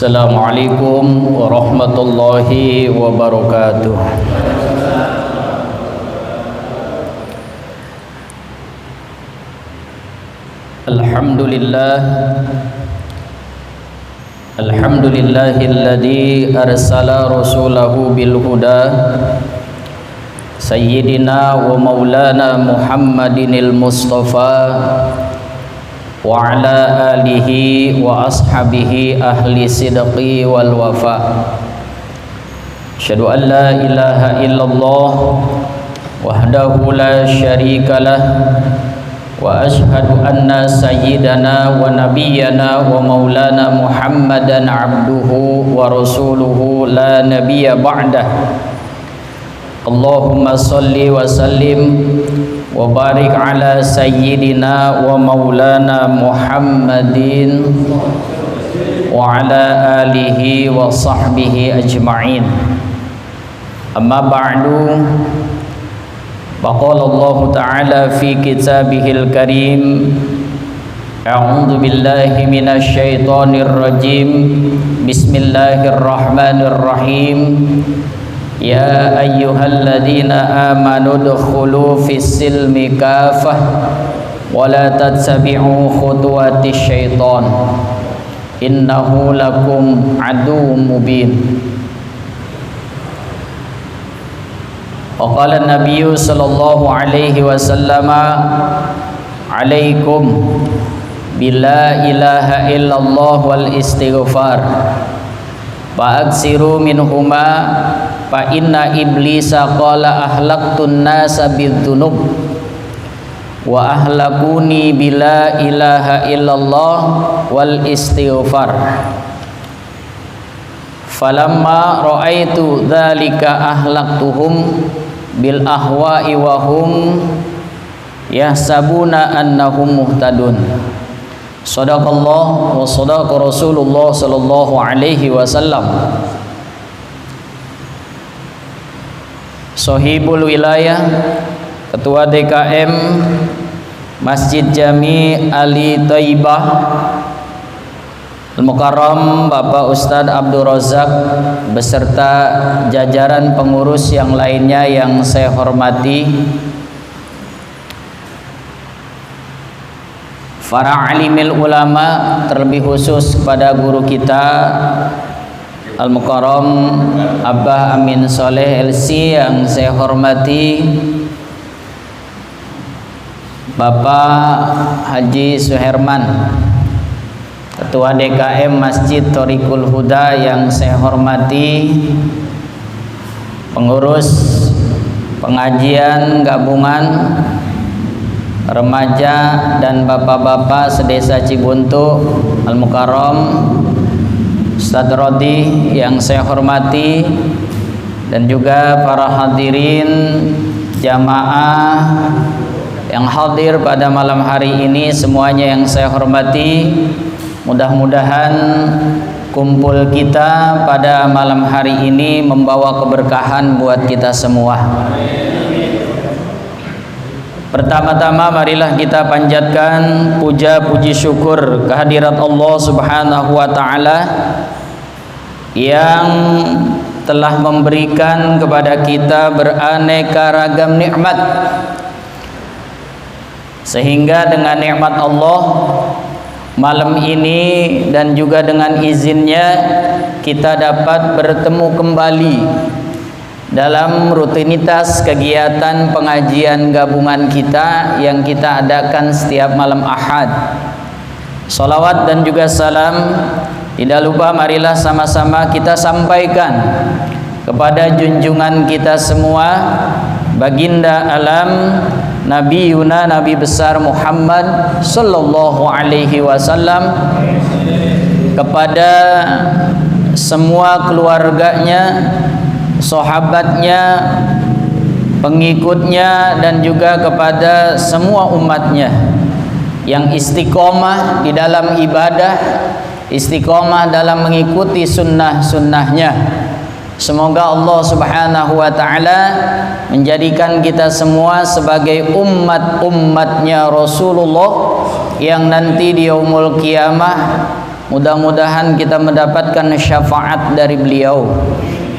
Assalamualaikum warahmatullahi wabarakatuh. Alhamdulillahilladzi arsala rasulahu bil huda sayyidina wa maulana Muhammadinil Mustafa wa ala alihi wa ashabihi ahli sidqi wal wafa. Asyhadu an la ilaha illallah wahdahu la syarikalah wa asyhadu anna sayyidana wa nabiyyana wa maulana Muhammadan abduhu wa rasuluhu la nabiyya ba'dah. Allahumma salli wa sallim wa barik ala sayyidina wa maulana Muhammadin wa ala alihi wa sahbihi ajma'in. Amma ba'du, faqala Allah ta'ala fi kitabihil karim, a'udzu billahi minasy syaithanir rajim, bismillahirrahmanirrahim. Ya ayyuhalladzina amanu dkhulu fis-silmi kafah wa la tattabi'u khutuwatis syaitan innahu lakum aduwwum mubin. Wa qala an-nabiyyu sallallahu alaihi wasallam, alaikum bila ilaha illallah wal istighfar fa aksiru minhuma fa inna iblisa qala ahlaqtun nasa bidzunub wa ahlakuni bila ilaha illallah wal istighfar. Falamma ra'aitu dzalika ahlaqtuhum bil ahwa'i wa hum yahsabuna annahum muhtadun. Shadaqallah wa shadaqa Rasulullah sallallahu alaihi wasallam. Sohibul wilayah, Ketua DKM Masjid Jami Ali Thayyibah Al-Mukarram Bapak Ustadz Abdul Razak beserta jajaran pengurus yang lainnya yang saya hormati, para alimil ulama, terlebih khusus kepada guru kita Al-Mukarram Abah Amin Soleh LC yang saya hormati, Bapak Haji Suherman Ketua DKM Masjid Thoriqul Huda yang saya hormati, pengurus pengajian gabungan remaja dan bapak-bapak sedesa Cibuntu Al-Mukarram, Ustadz Rodi yang saya hormati, dan juga para hadirin jamaah yang hadir pada malam hari ini semuanya yang saya hormati. Mudah-mudahan kumpul kita pada malam hari ini membawa keberkahan buat kita semua. Pertama-tama marilah kita panjatkan puja puji syukur kehadirat Allah Subhanahu wa taala yang telah memberikan kepada kita beraneka ragam nikmat, sehingga dengan nikmat Allah malam ini dan juga dengan izinnya kita dapat bertemu kembali dalam rutinitas kegiatan pengajian gabungan kita yang kita adakan setiap malam Ahad. Salawat dan juga salam tidak lupa marilah sama-sama kita sampaikan kepada junjungan kita semua, baginda alam Nabi Yuna, Nabi besar Muhammad sallallahu alaihi wasallam, kepada semua keluarganya, sahabatnya, pengikutnya, dan juga kepada semua umatnya yang istiqomah di dalam ibadah, istiqomah dalam mengikuti sunnah-sunnahnya. Semoga Allah Subhanahu wa ta'ala menjadikan kita semua sebagai umat-umatnya Rasulullah yang nanti di yaumul qiyamah Mudah-mudahan kita mendapatkan syafaat dari beliau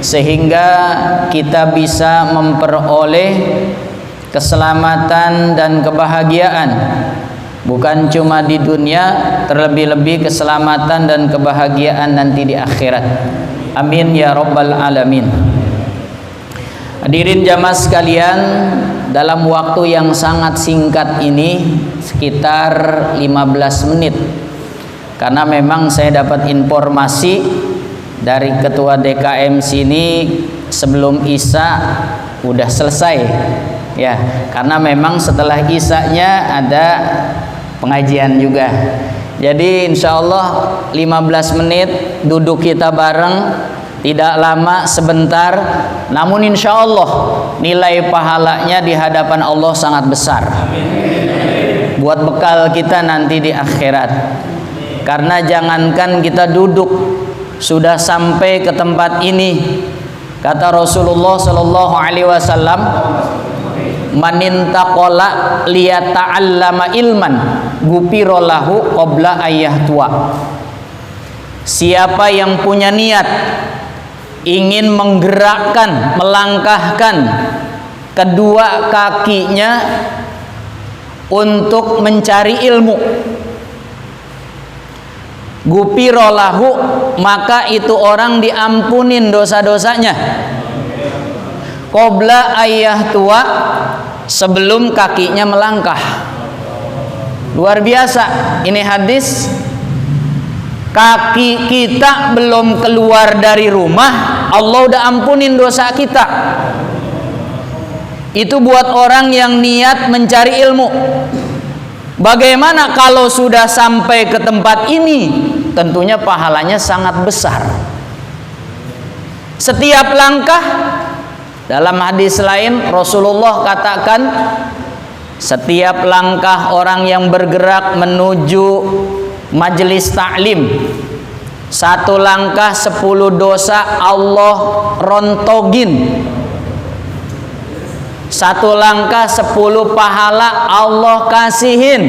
sehingga kita bisa memperoleh keselamatan dan kebahagiaan, bukan cuma di dunia, terlebih-lebih keselamatan dan kebahagiaan nanti di akhirat. Amin ya rabbal alamin. Hadirin jamaah sekalian, dalam waktu yang sangat singkat ini, sekitar 15 menit, karena memang saya dapat informasi dari ketua DKM sini sebelum Isya udah selesai ya, karena memang setelah Isya-nya ada pengajian juga. Jadi insya Allah 15 menit duduk kita bareng, tidak lama, sebentar, namun insya Allah nilai pahalanya di hadapan Allah sangat besar. Buat bekal kita nanti di akhirat. Karena jangankan kita duduk, sudah sampai ke tempat ini, kata Rasulullah Shallallahu Alaihi Wasallam, manintaqala liyata'allama ilman gupirolahu qabla ayah tua. Siapa yang punya niat ingin menggerakkan, melangkahkan kedua kakinya untuk mencari ilmu, gupirolahu, maka itu orang diampunin dosa-dosanya qabla ayah tua, sebelum kakinya melangkah. Luar biasa ini hadis. Kaki kita belum keluar dari rumah, Allah udah ampunin dosa kita. Itu buat orang yang niat mencari ilmu. Bagaimana kalau sudah sampai ke tempat ini? Tentunya pahalanya sangat besar. Setiap langkah, dalam hadis lain Rasulullah katakan, setiap langkah orang yang bergerak menuju majelis taklim, satu langkah 10 dosa Allah rontogin, satu langkah 10 pahala Allah kasihin,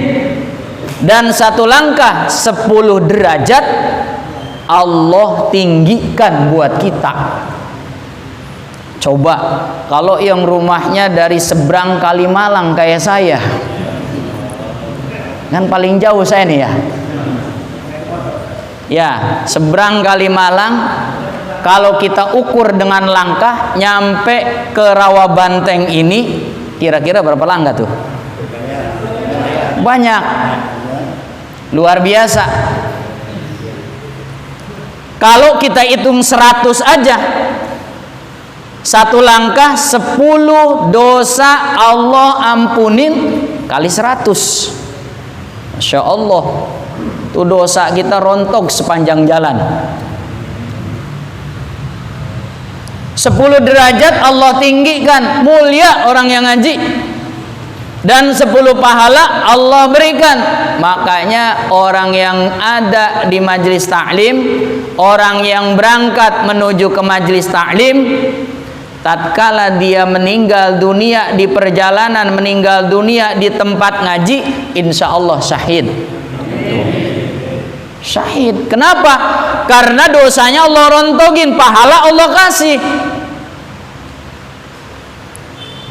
dan satu langkah 10 derajat Allah tinggikan buat kita. Coba kalau yang rumahnya dari seberang Kalimalang kayak saya, kan paling jauh saya nih ya. Ya, seberang Kalimalang, kalau kita ukur dengan langkah nyampe ke Rawabanteng ini, kira-kira berapa langkah tuh? Banyak, luar biasa. Kalau kita hitung 100 aja, satu langkah 10 dosa Allah ampunin kali 100. Masya Allah, tuh dosa kita rontok sepanjang jalan. 10 derajat Allah tinggikan, mulia orang yang ngaji, dan 10 pahala Allah berikan. Makanya orang yang ada di majelis taklim, orang yang berangkat menuju ke majelis taklim, tatkala dia meninggal dunia di perjalanan, meninggal dunia di tempat ngaji, insya Allah syahid. Syahid. Kenapa? Karena dosanya Allah rontogin, pahala Allah kasih.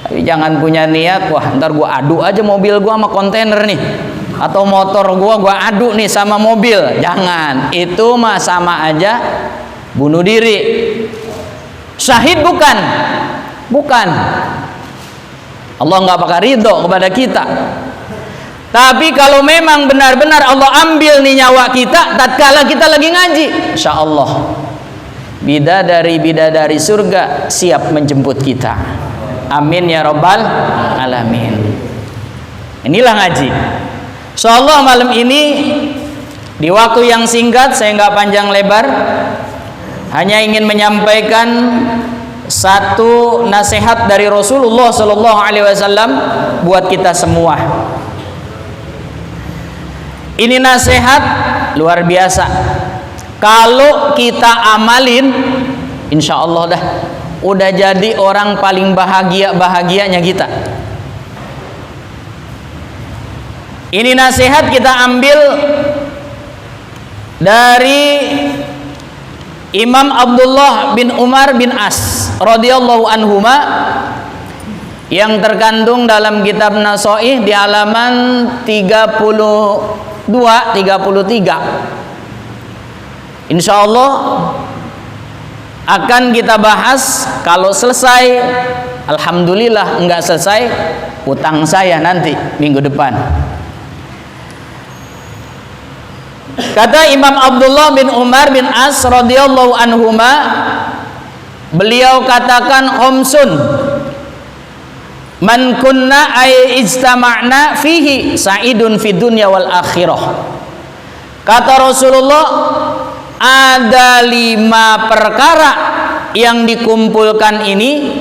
Tapi jangan punya niat, wah ntar gua adu aja mobil gua sama kontainer nih, atau motor gua adu nih sama mobil. Jangan, itu mah sama aja bunuh diri. Syahid bukan, bukan. Allah nggak bakal ridho kepada kita. Tapi kalau memang benar-benar Allah ambil nih nyawa kita tatkala kita lagi ngaji, insya Allah bidadari surga siap menjemput kita. Amin ya rabbal alamin. Inilah ngaji. Insya Allah malam ini di waktu yang singkat, saya nggak panjang lebar, hanya ingin menyampaikan satu nasihat dari Rasulullah Sallallahu Alaihi Wasallam buat kita semua. Ini nasihat luar biasa. Kalau kita amalin, insya Allah dah udah jadi orang paling bahagianya kita. Ini nasihat kita ambil dari Imam Abdullah bin Umar bin As radhiyallahu anhuma yang terkandung dalam kitab Nasaih di halaman 32 33. Insyaallah akan kita bahas. Kalau selesai, alhamdulillah. Enggak selesai, utang saya nanti minggu depan. Kata Imam Abdullah bin Umar bin As radhiyallahu anhuma, beliau katakan, khamsun man kunna ay ijtama'na fihi sa'idun fid dunya wal akhirah. Kata Rasulullah, ada 5 perkara yang dikumpulkan ini,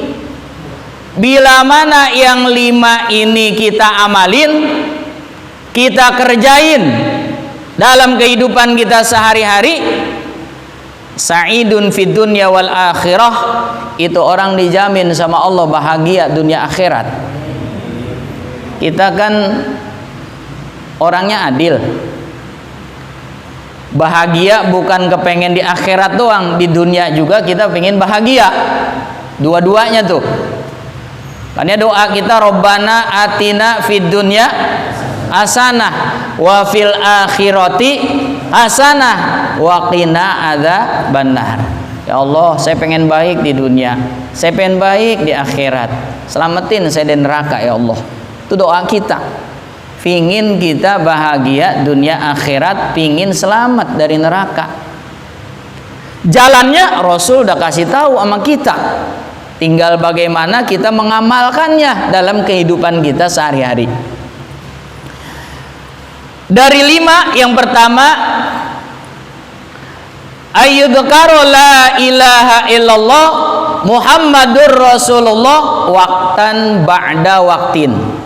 bila mana yang 5 ini kita amalin, kita kerjain dalam kehidupan kita sehari-hari, sa'idun fid dunya wal akhirah, itu orang dijamin sama Allah bahagia dunia akhirat. Kita kan orangnya adil. Bahagia bukan kepengen di akhirat doang, di dunia juga kita pengen bahagia. Dua-duanya tuh. Karena doa kita, Rabbana atina fid dunya hasanah wa fil akhirati hasanah wa qina adzabannar. Ya Allah, saya pengen baik di dunia, saya pengen baik di akhirat. Selamatin saya dari neraka ya Allah. Itu doa kita. Pingin kita bahagia dunia akhirat, pingin selamat dari neraka. Jalannya Rasul udah kasih tahu sama kita. Tinggal bagaimana kita mengamalkannya dalam kehidupan kita sehari-hari. Dari 5, yang pertama, ayyudhkaru la ilaha illallah Muhammadur Rasulullah waqtan ba'da waqtin.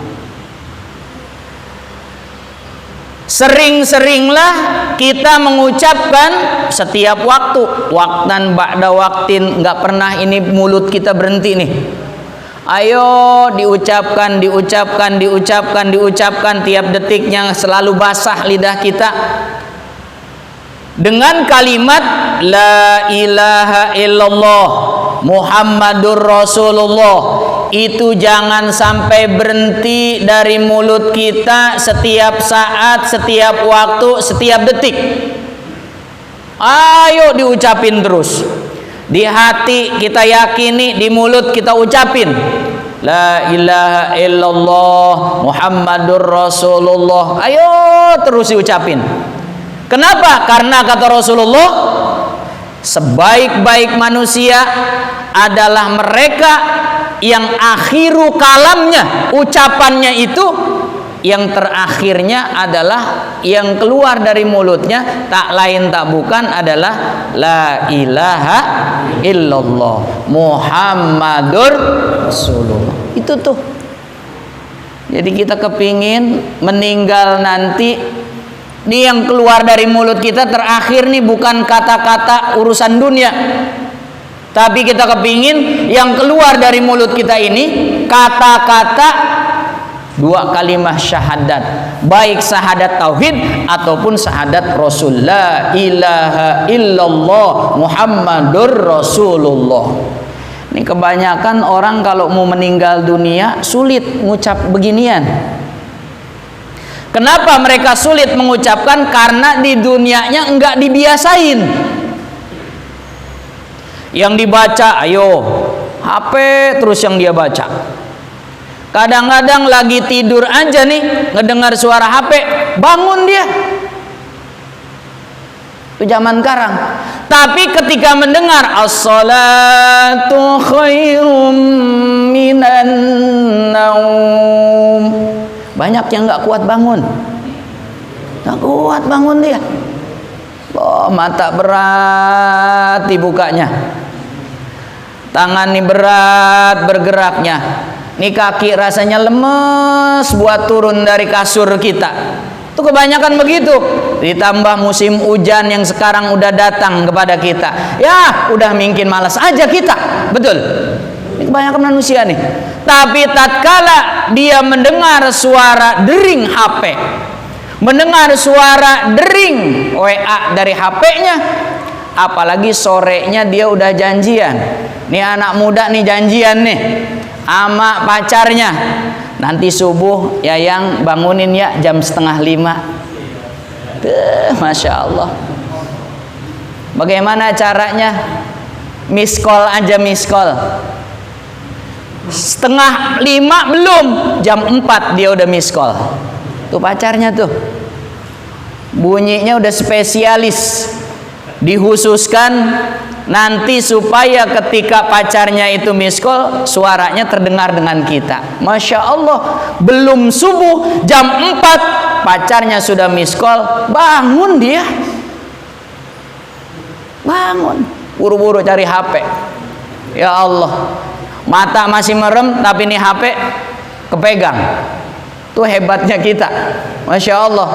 Sering-seringlah kita mengucapkan setiap waktu, waqtan ba'da waqtin, nggak pernah ini mulut kita berhenti nih. Ayo diucapkan tiap detiknya, selalu basah lidah kita dengan kalimat la ilaha illallah Muhammadur Rasulullah. Itu jangan sampai berhenti dari mulut kita setiap saat, setiap waktu, setiap detik. Ayo diucapin terus. Di hati kita yakini, di mulut kita ucapin la ilaha illallah Muhammadur Rasulullah. Ayo terus diucapin. Kenapa? Karena kata Rasulullah, sebaik-baik manusia adalah mereka yang akhiru kalamnya, ucapannya itu yang terakhirnya adalah yang keluar dari mulutnya tak lain tak bukan adalah la ilaha illallah Muhammadur Rasulullah. Itu tuh. Jadi kita kepingin meninggal nanti, ini yang keluar dari mulut kita terakhir nih bukan kata-kata urusan dunia, tapi kita kepingin yang keluar dari mulut kita ini kata-kata 2 kalimat syahadat, baik syahadat tauhid ataupun syahadat Rasul, la ilaha illallah Muhammadur Rasulullah. Ini kebanyakan orang kalau mau meninggal dunia sulit mengucap beginian. Kenapa mereka sulit mengucapkan? Karena di dunianya enggak dibiasain. Yang dibaca, ayo HP terus yang dia baca. Kadang-kadang lagi tidur aja nih, ngedengar suara HP, bangun dia. Itu zaman sekarang. Tapi ketika mendengar as-salatu khairum minan naum, banyak yang nggak kuat bangun. Nggak kuat bangun dia. Oh, mata berat dibukanya. Tangan ini berat bergeraknya. Nih kaki rasanya lemes buat turun dari kasur kita. Itu kebanyakan begitu. Ditambah musim hujan yang sekarang udah datang kepada kita. Ya, udah mungkin malas aja kita. Betul. Ini kebanyakan manusia nih. Tapi tatkala dia mendengar suara dering HP, mendengar suara dering WA dari HP-nya, apalagi sorenya dia udah janjian. Nih anak muda nih janjian nih sama pacarnya, nanti subuh ya yang bangunin ya jam 4:30. Masya Allah. Bagaimana caranya? Miss call aja, miss call. 4:30 belum, jam 4 dia udah miss call. Tuh pacarnya tuh, bunyinya udah spesialis, dikhususkan nanti supaya ketika pacarnya itu miss call, suaranya terdengar dengan kita. Masya Allah, belum subuh, jam 4 pacarnya sudah miss call, bangun dia. Bangun, buru-buru cari HP. Ya Allah, mata masih merem tapi nih HP kepegang. Tuh hebatnya kita, Masya Allah.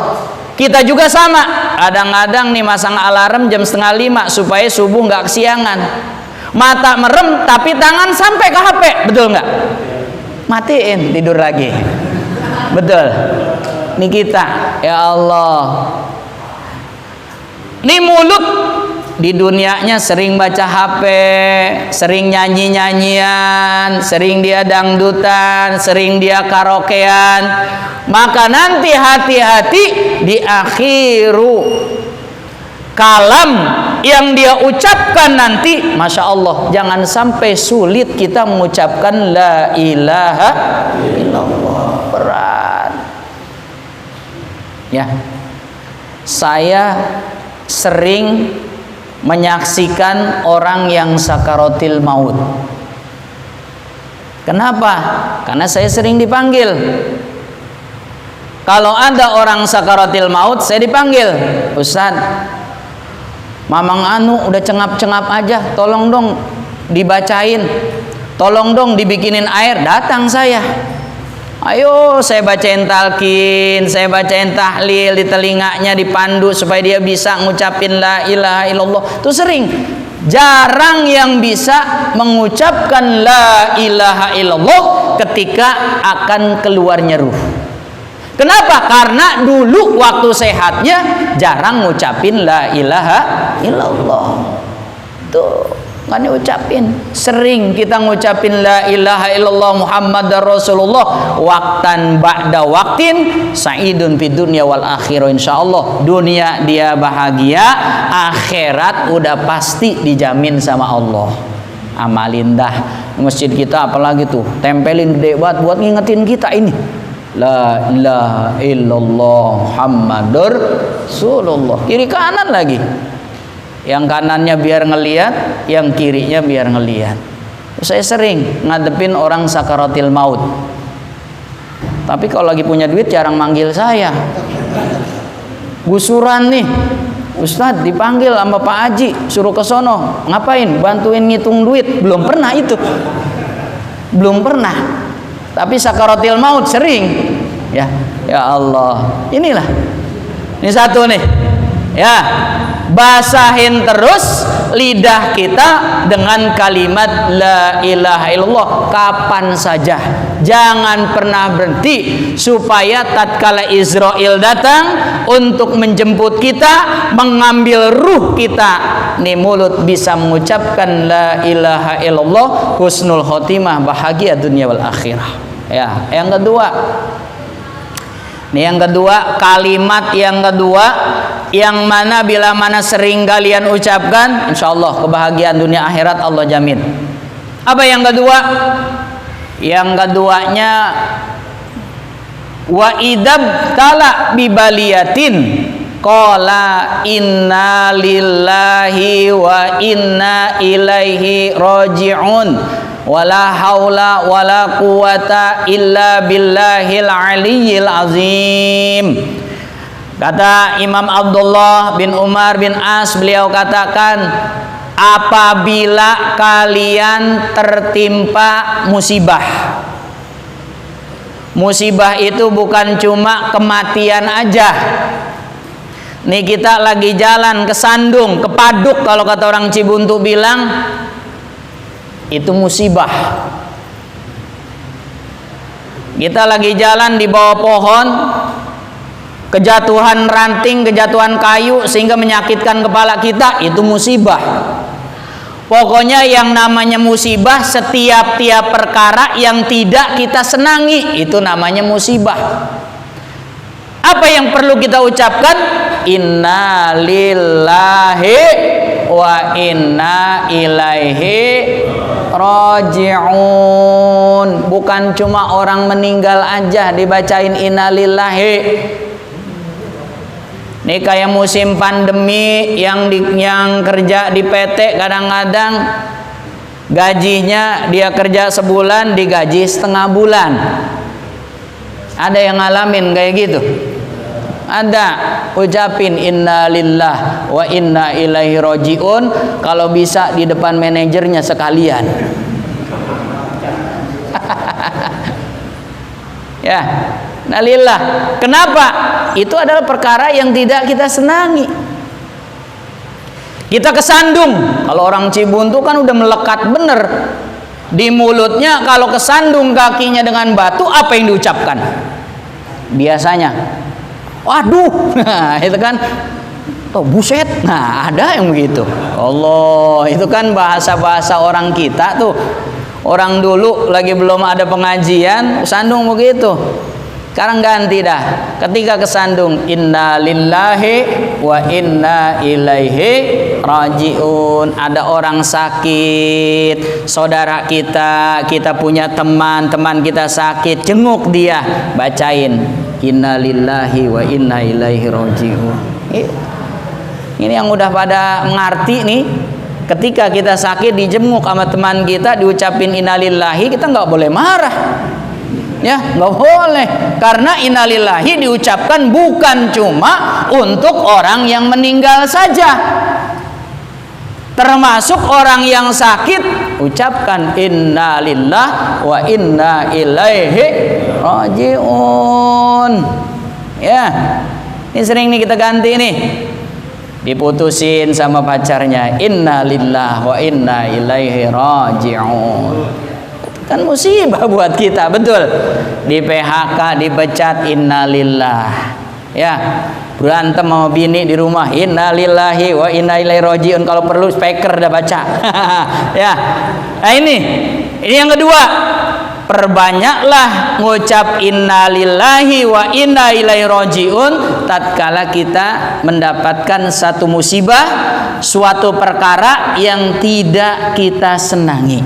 Kita juga sama, kadang-kadang nih masang alarm jam 4:30 supaya subuh nggak kesiangan. Mata merem tapi tangan sampai ke HP, betul nggak? Matiin, tidur lagi. Betul. Ini kita, ya Allah. Ini mulut di dunianya sering baca HP, sering nyanyi-nyanyian, sering dia dangdutan, sering dia karaokean. Maka nanti hati-hati di akhiru kalam yang dia ucapkan nanti, Masya Allah, jangan sampai sulit kita mengucapkan la ilaha illallah. Berat. Ya, saya sering menyaksikan orang yang sakaratil maut. Kenapa? Karena saya sering dipanggil. Kalau ada orang sakaratil maut, saya dipanggil, Ustaz, Mamang Anu udah cengap-cengap aja, tolong dong dibacain, tolong dong dibikinin air. Datang saya, ayo saya bacain talqin, saya bacain tahlil di telinganya, dipandu supaya dia bisa ngucapin la ilaha illallah. Itu sering. Jarang yang bisa mengucapkan la ilaha illallah ketika akan keluarnya ruh. Kenapa? Karena dulu waktu sehatnya jarang ngucapin la ilaha illallah. Tuh, kan ucapin. Sering kita ngucapin la ilaha illallah Muhammadar Rasulullah waktan ba'da waktin, sa'idun fid dunya wal akhirah. Insyaallah dunia dia bahagia, akhirat udah pasti dijamin sama Allah. Amalin dah. Masjid kita apalagi tuh, tempelin gede banget buat ngingetin kita ini. La ilaha illallah Muhammadur Rasulullah. Kiri kanan lagi. Yang kanannya biar ngelihat, yang kirinya biar ngelihat. Saya sering ngadepin orang sakaratil maut. Tapi kalau lagi punya duit jarang manggil saya. Gusuran nih, Ustadz dipanggil sama Pak Haji, suruh ke sono. Ngapain? Bantuin ngitung duit. Belum pernah itu. Belum pernah. Tapi sakaratil maut sering. Ya, ya Allah. Inilah. Ini satu nih. Ya, basahin terus lidah kita dengan kalimat la ilaha illallah kapan saja. Jangan pernah berhenti supaya tatkala Israel datang untuk menjemput kita, mengambil ruh kita, nih mulut bisa mengucapkan la ilaha illallah, husnul khotimah, bahagia dunia wal akhirah. Ya, yang kedua. Nih yang kedua, kalimat yang kedua yang mana bila mana sering kalian ucapkan, insyaallah kebahagiaan dunia akhirat Allah jamin. Apa yang kedua? Yang keduanya, wa idab tala bibaliyatin qala inna lillahi wa inna ilaihi raji'un wala haula wala quwata illa billahil aliyyil azim. Kata Imam Abdullah bin Umar bin As, beliau katakan, apabila kalian tertimpa musibah, musibah itu bukan cuma kematian aja. Nih kita lagi jalan ke Sandung, ke Paduk kalau kata orang Cibuntu bilang, itu musibah. Kita lagi jalan di bawah pohon, kejatuhan ranting, kejatuhan kayu sehingga menyakitkan kepala kita, itu musibah. Pokoknya yang namanya musibah, setiap-tiap perkara yang tidak kita senangi, itu namanya musibah. Apa yang perlu kita ucapkan? Inna lillahi wa inna ilaihi raji'un. Bukan cuma orang meninggal aja dibacain inna lillahi. Ini kayak musim pandemi yang kerja di PT, kadang-kadang gajinya dia kerja sebulan digaji setengah bulan. Ada yang ngalamin kayak gitu? Ada. Ucapin inna lillah wa inna ilaihi raji'un, kalau bisa di depan manajernya sekalian. Ya, innalillah. Kenapa? Itu adalah perkara yang tidak kita senangi. Kita kesandung. Kalau orang Cibuntu kan udah melekat bener di mulutnya. Kalau kesandung kakinya dengan batu, apa yang diucapkan? Biasanya, waduh, nah, itu kan, oh buset. Nah, ada yang begitu. Allah, itu kan bahasa-bahasa orang kita tuh. Orang dulu lagi belum ada pengajian, sandung begitu. Sekarang ganti dah. Ketika kesandung, inna lillahi wa inna ilaihi raji'un. Ada orang sakit, saudara kita punya teman kita sakit, jenguk dia, bacain inna lillahi wa inna ilaihi raji'un. Ini yang udah pada mengerti nih. Ketika kita sakit dijenguk sama teman kita, diucapin innalillahi, kita nggak boleh marah, ya nggak boleh, karena innalillahi diucapkan bukan cuma untuk orang yang meninggal saja, termasuk orang yang sakit, ucapkan innalillah wa inna ilaihi raji'un. Ya, ini sering nih kita ganti nih. Diputusin sama pacarnya, inna lillah wa inna ilaihi raji'un. Kan musibah buat kita, betul. Di PHK, dipecat, inna lillah. Ya, berantem sama bini di rumah, inna lillahi wa inna ilaihi raji'un. Kalau perlu speaker udah baca. Ya. Nah ini yang kedua. Perbanyaklah ngucap innalillahi wa inna ilaihi raji'un tatkala kita mendapatkan satu musibah, suatu perkara yang tidak kita senangi.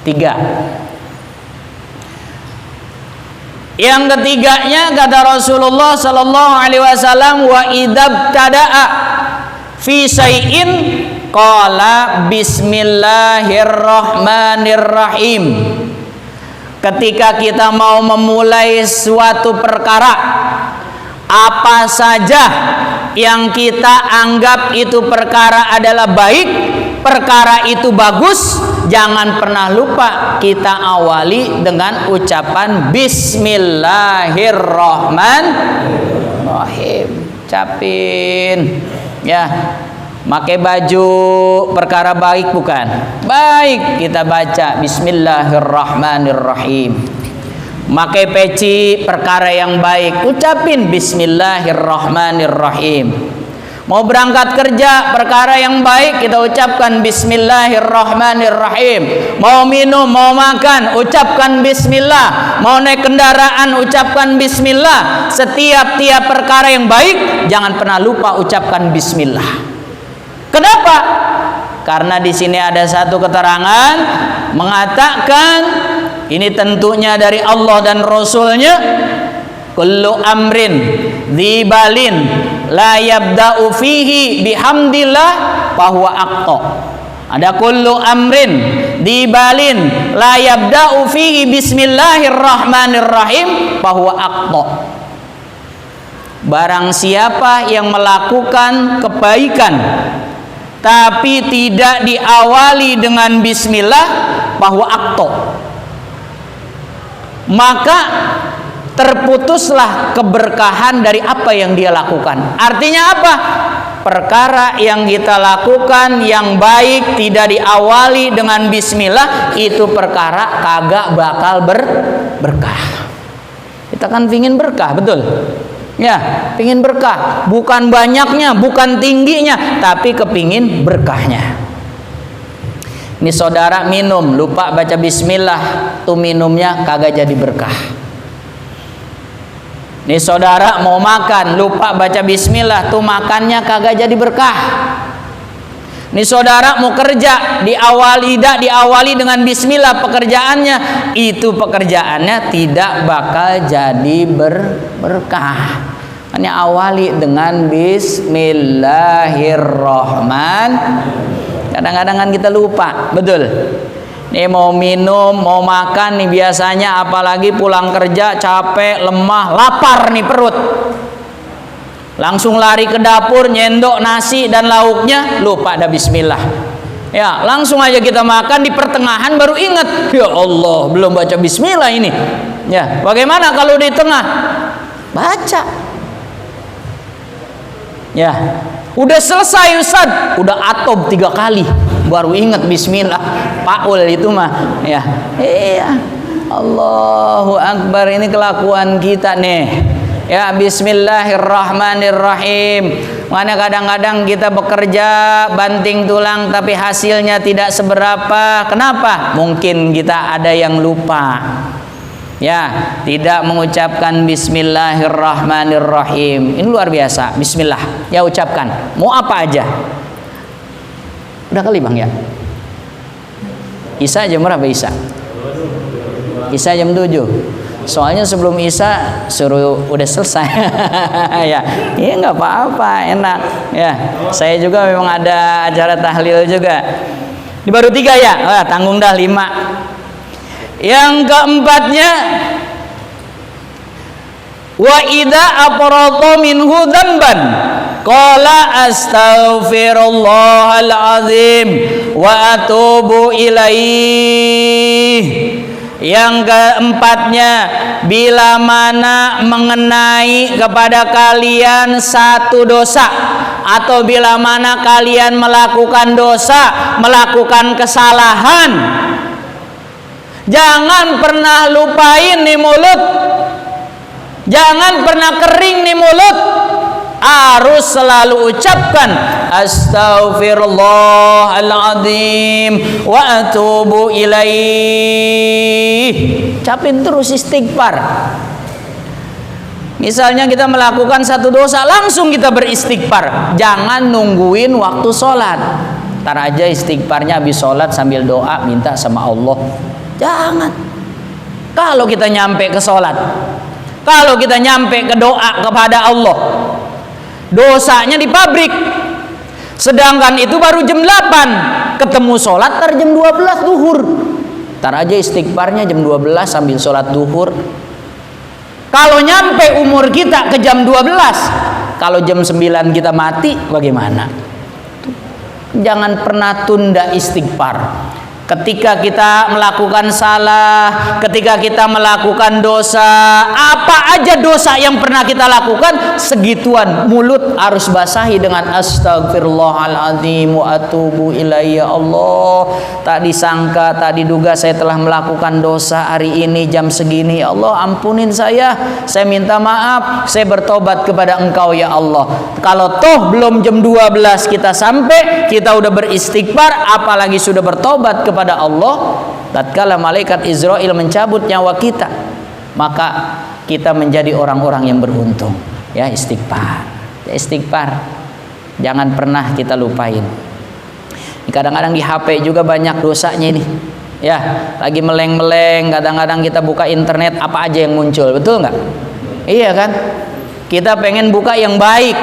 3. Yang ketiganya kata Rasulullah sallallahu alaihi wasallam, wa idzabtada'a fi syai'in qala bismillahirrahmanirrahim. Ketika kita mau memulai suatu perkara, apa saja yang kita anggap itu perkara adalah baik, perkara itu bagus, jangan pernah lupa kita awali dengan ucapan bismillahirrahmanirrahim. Capin ya. Pakai baju perkara baik bukan? Baik, kita baca bismillahirrahmanirrahim. Pakai peci perkara yang baik, ucapin bismillahirrahmanirrahim. Mau berangkat kerja perkara yang baik, kita ucapkan bismillahirrahmanirrahim. Mau minum, mau makan, ucapkan bismillah. Mau naik kendaraan, ucapkan bismillah. Setiap perkara yang baik, jangan pernah lupa ucapkan bismillah. Kenapa? Karena di sini ada satu keterangan mengatakan, ini tentunya dari Allah dan Rasulnya, kullu amrin dzibalin la yabda'u fihi bihamdillah fahuwa aqta. Ada kullu amrin dzibalin la yabda'u fihi bismillahirrahmanirrahim fahuwa aqta. Barang siapa yang melakukan kebaikan tapi tidak diawali dengan bismillah, bahwa akto, maka terputuslah keberkahan dari apa yang dia lakukan. Artinya apa? Perkara yang kita lakukan yang baik tidak diawali dengan bismillah, itu perkara kagak bakal berkah. Kita kan ingin berkah, betul? Ya, pingin berkah, bukan banyaknya, bukan tingginya, tapi kepingin berkahnya. Ini saudara minum, lupa baca bismillah, tuh minumnya kagak jadi berkah. Ini saudara mau makan, lupa baca bismillah, tuh makannya kagak jadi berkah. Ini saudara mau kerja, diawali dengan bismillah pekerjaannya, itu pekerjaannya tidak bakal jadi berkah. Hanya awali dengan bismillahirrahmanirrahim. Kadang-kadang kan kita lupa, betul. Nih mau minum, mau makan nih biasanya, apalagi pulang kerja capek, lemah, lapar nih perut. Langsung lari ke dapur, nyendok nasi dan lauknya, lupa ada bismillah. Ya, langsung aja kita makan, di pertengahan baru ingat, ya Allah, belum baca bismillah ini. Ya, bagaimana kalau di tengah? Baca. Ya, udah selesai Ustaz, udah atob 3 kali, baru ingat bismillah. Paul itu mah. Ya, iya. Allahu Akbar, ini kelakuan kita nih. Ya, bismillahirrahmanirrahim. Mana kadang-kadang kita bekerja banting tulang tapi hasilnya tidak seberapa. Kenapa? Mungkin kita ada yang lupa. Ya, tidak mengucapkan bismillahirrahmanirrahim. Ini luar biasa. Bismillah, ya ucapkan. Mau apa aja. Udah kali Bang ya? Isya jam berapa Isya? Isya jam 7. Soalnya sebelum Isya suruh udah selesai. Ya, iya nggak apa-apa, enak. Ya, saya juga memang ada acara tahlil juga. Ini baru 3 ya? Tanggung dah 5. Yang keempatnya, wa idza afrata minhu dzamban qala astaghfirullahal azim wa atubu ilaih. Yang keempatnya, bila mana mengenai kepada kalian satu dosa, atau bila mana kalian melakukan dosa, melakukan kesalahan, jangan pernah lupain nih mulut, jangan pernah kering nih mulut, harus selalu ucapkan astaghfirullahaladzim wa atubu ilaih. Ucapin terus istighfar. Misalnya kita melakukan satu dosa, langsung kita beristighfar. Jangan nungguin waktu sholat. Ntar aja istighfarnya habis sholat sambil doa minta sama Allah. Jangan. Kalau kita nyampe ke sholat, kalau kita nyampe ke doa kepada Allah, dosanya di pabrik. Sedangkan itu baru jam 8, ketemu sholat tar jam 12 duhur. Tar aja istighfarnya jam 12 sambil sholat duhur. Kalau nyampe umur kita ke jam 12, kalau jam 9 kita mati, bagaimana? Jangan pernah tunda istighfar. Ketika kita melakukan salah, ketika kita melakukan dosa, apa aja dosa yang pernah kita lakukan, segituan mulut harus basahi dengan astagfirullahaladzim wa atubu ilayya. Allah, tak disangka, tak diduga saya telah melakukan dosa hari ini jam segini. Ya Allah, ampunin saya minta maaf, saya bertobat kepada Engkau ya Allah. Kalau toh belum jam 12 kita sampai, kita udah beristighfar, apalagi sudah bertobat kepada Allah, tatkala malaikat Israel mencabut nyawa kita, maka kita menjadi orang-orang yang beruntung. Ya, istighfar. Ya, istighfar. Jangan pernah kita lupain. Kadang-kadang di HP juga banyak dosanya ini. Ya, lagi meleng-meleng, kadang-kadang kita buka internet, apa aja yang muncul, betul nggak? Iya kan? Kita pengen buka yang baik.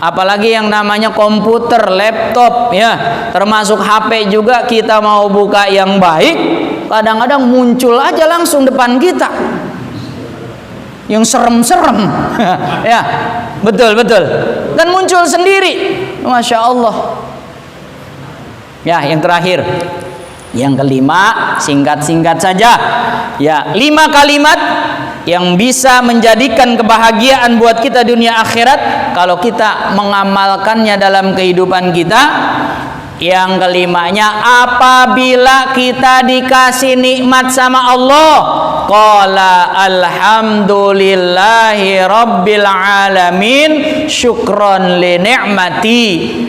Apalagi yang namanya komputer, laptop, ya, termasuk HP juga, kita mau buka yang baik, kadang-kadang muncul aja langsung depan kita yang serem-serem. Ya, betul dan muncul sendiri, masya Allah. Ya, yang terakhir, yang kelima, singkat-singkat saja. Ya, 5 kalimat yang bisa menjadikan kebahagiaan buat kita dunia akhirat kalau kita mengamalkannya dalam kehidupan kita. Yang kelimanya, apabila kita dikasih nikmat sama Allah, qala alhamdulillahi rabbil alamin syukron li ni'mati.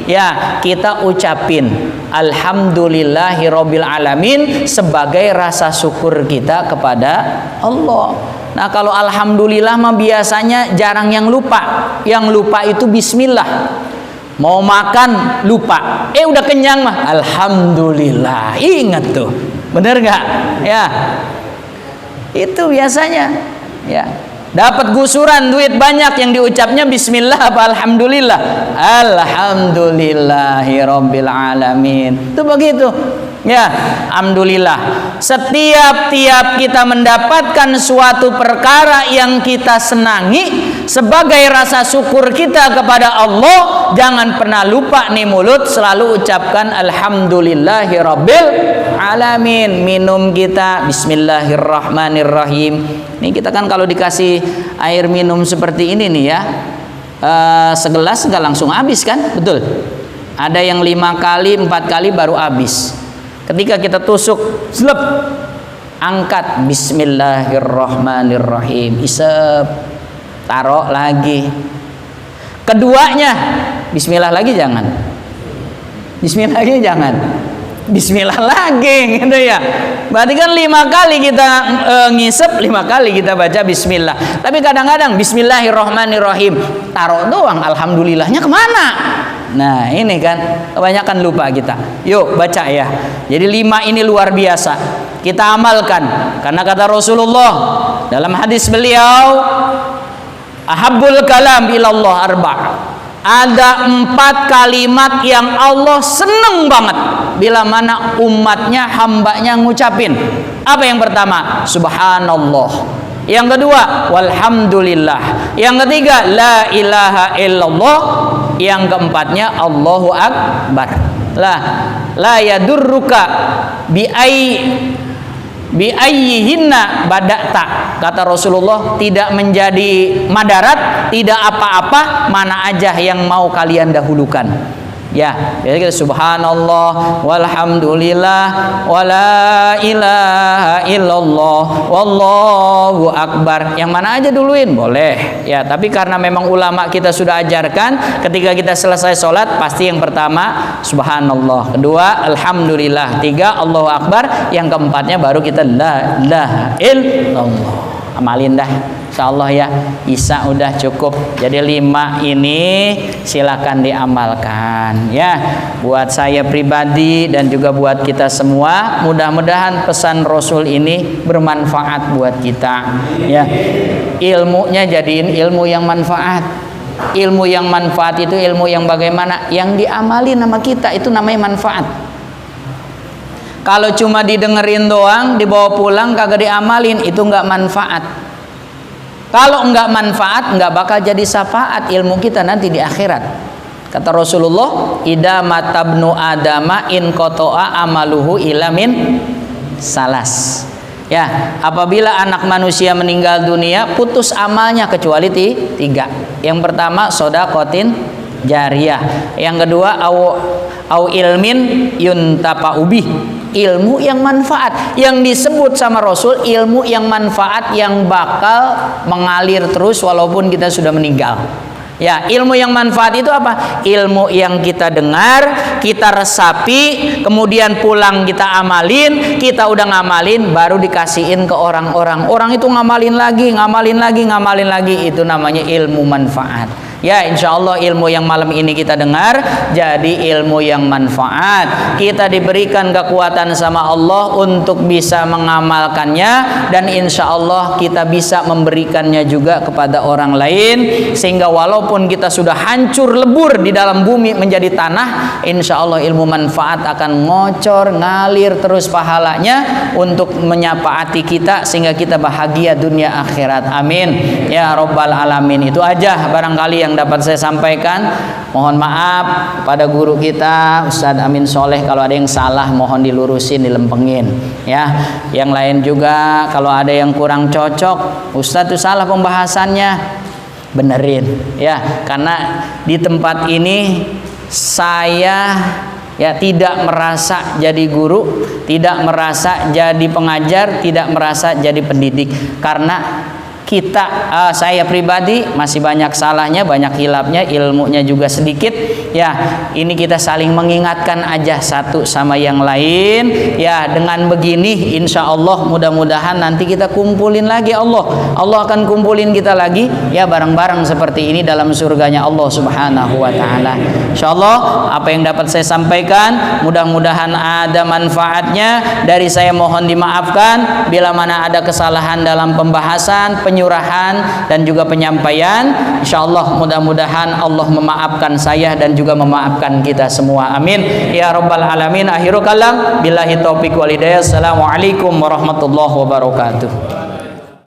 Ya, kita ucapin alhamdulillahi rabbil alamin sebagai rasa syukur kita kepada Allah. Nah, kalau alhamdulillah mah biasanya jarang yang lupa. Yang lupa itu bismillah. Mau makan lupa, udah kenyang mah alhamdulillah. Ingat tuh, bener nggak? Ya, itu biasanya. Ya, dapat gusuran duit banyak, yang diucapnya bismillah apa alhamdulillah? Alhamdulillahirabbil alamin. Itu begitu. Ya, alhamdulillah. Setiap kita mendapatkan suatu perkara yang kita senangi sebagai rasa syukur kita kepada Allah, jangan pernah lupa nih mulut selalu ucapkan alhamdulillahirabbil alamin. Minum kita bismillahirrahmanirrahim. Ini kita kan kalau dikasih air minum seperti ini nih ya, segelas nggak langsung habis kan, betul? Ada yang 5 kali 4 kali baru habis. Ketika kita tusuk, slep, angkat bismillahirrahmanirrahim, isep, taruh lagi. Keduanya bismillah lagi jangan. Bismillah lagi jangan. Bismillah lagi gitu ya. Berarti kan 5 kali kita ngisep, 5 kali kita baca bismillah. Tapi kadang-kadang bismillahirrahmanirrahim, taruh doang, alhamdulillahnya kemana? Nah, ini kan kebanyakan lupa kita. Yuk baca ya. Jadi 5 ini luar biasa. Kita amalkan. Karena kata Rasulullah dalam hadis beliau, ahabbul kalam ilallah arba'. Ada 4 kalimat yang Allah seneng banget bila mana umatnya, hambanya ngucapin. Apa yang pertama? Subhanallah. Yang kedua, walhamdulillah. Yang ketiga, la ilaha illallah. Yang keempatnya, Allahu akbar. La yadurruka biayyihinna bada'ta. Kata Rasulullah, tidak menjadi madarat, tidak apa-apa mana aja yang mau kalian dahulukan. Ya, jadi kita subhanallah walhamdulillah wala ilaha illallah wallahu akbar. Yang mana aja duluin boleh. Ya, tapi karena memang ulama kita sudah ajarkan, ketika kita selesai sholat pasti yang pertama subhanallah, kedua alhamdulillah, 3 Allahu akbar, yang keempatnya baru kita la ilaha illallah. Amalin dah, insyaallah ya. Isa udah cukup. Jadi 5 ini silakan diamalkan ya. Buat saya pribadi dan juga buat kita semua, mudah-mudahan pesan Rasul ini bermanfaat buat kita ya. Ilmunya jadiin ilmu yang manfaat. Ilmu yang manfaat itu ilmu yang bagaimana? Yang diamali nama kita, itu namanya manfaat. Kalau cuma didengerin doang, dibawa pulang kagak diamalin, itu nggak manfaat. Kalau nggak manfaat, nggak bakal jadi syafaat ilmu kita nanti di akhirat. Kata Rasulullah, idza matabnu adama in qata'a amaluhu illa min salas. Ya, apabila anak manusia meninggal dunia, putus amalnya kecuali 3. Yang pertama, shadaqatin jariyah. Yang kedua, au ilmin yuntafa'u bih. Ilmu yang manfaat, yang disebut sama Rasul ilmu yang manfaat, yang bakal mengalir terus walaupun kita sudah meninggal. Ya, ilmu yang manfaat itu apa? Ilmu yang kita dengar, kita resapi, kemudian pulang kita amalin, kita udah ngamalin, baru dikasihin ke orang-orang. Orang itu ngamalin lagi, itu namanya ilmu manfaat. Ya, insya Allah ilmu yang malam ini kita dengar jadi ilmu yang manfaat. Kita diberikan kekuatan sama Allah untuk bisa mengamalkannya, dan insya Allah kita bisa memberikannya juga kepada orang lain, sehingga walaupun kita sudah hancur lebur di dalam bumi menjadi tanah, insya Allah ilmu manfaat akan ngocor, ngalir terus pahalanya untuk menyapaati kita sehingga kita bahagia dunia akhirat. Amin ya Rabbal alamin. Itu aja barangkali yang dapat saya sampaikan. Mohon maaf pada guru kita Ustadz Amin Soleh, kalau ada yang salah mohon dilurusin, dilempengin ya. Yang lain juga kalau ada yang kurang cocok, Ustadz itu salah pembahasannya, benerin ya. Karena di tempat ini saya ya, tidak merasa jadi guru, tidak merasa jadi pengajar, tidak merasa jadi pendidik. Karena kita, saya pribadi masih banyak salahnya, banyak hilapnya, ilmunya juga sedikit. Ya, ini kita saling mengingatkan aja satu sama yang lain. Ya, dengan begini insya Allah mudah-mudahan nanti kita kumpulin lagi Allah akan kumpulin kita lagi ya bareng-bareng seperti ini dalam surganya Allah Subhanahu wa taala. Insya Allah apa yang dapat saya sampaikan mudah-mudahan ada manfaatnya. Dari saya mohon dimaafkan bila mana ada kesalahan dalam pembahasan, penyurahan dan juga penyampaian. Insyaallah mudah-mudahan Allah memaafkan saya dan juga memaafkan kita semua. Amin ya rabbal alamin. Akhirul kalam billahi taufik wal hidayah. Assalamualaikum warahmatullahi wabarakatuh.